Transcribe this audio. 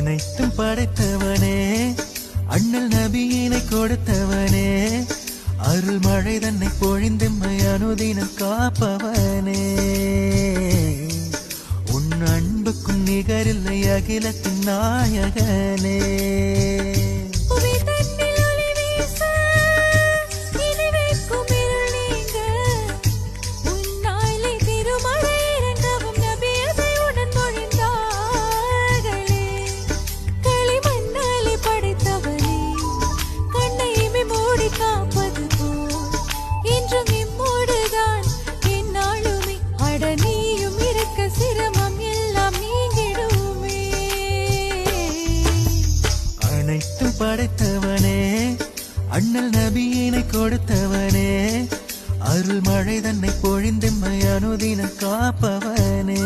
அனைத்தும் படைத்தவனே, அண்ணல் நபியினை கொடுத்தவனே, அருள் மழை தன்னை பொழிந்தெம்மை அனுதினம் காப்பவனே, உன் அன்புக்கும் நிகரில்லை அகிலத்தின் நாயகனே. அனைத்தும் படைத்தவனே, அண்ணல் நபியினை கொடுத்தவனே, அருள் மழை தன்னை பொழிந்தெம்மை அனுதினம் காப்பவனே.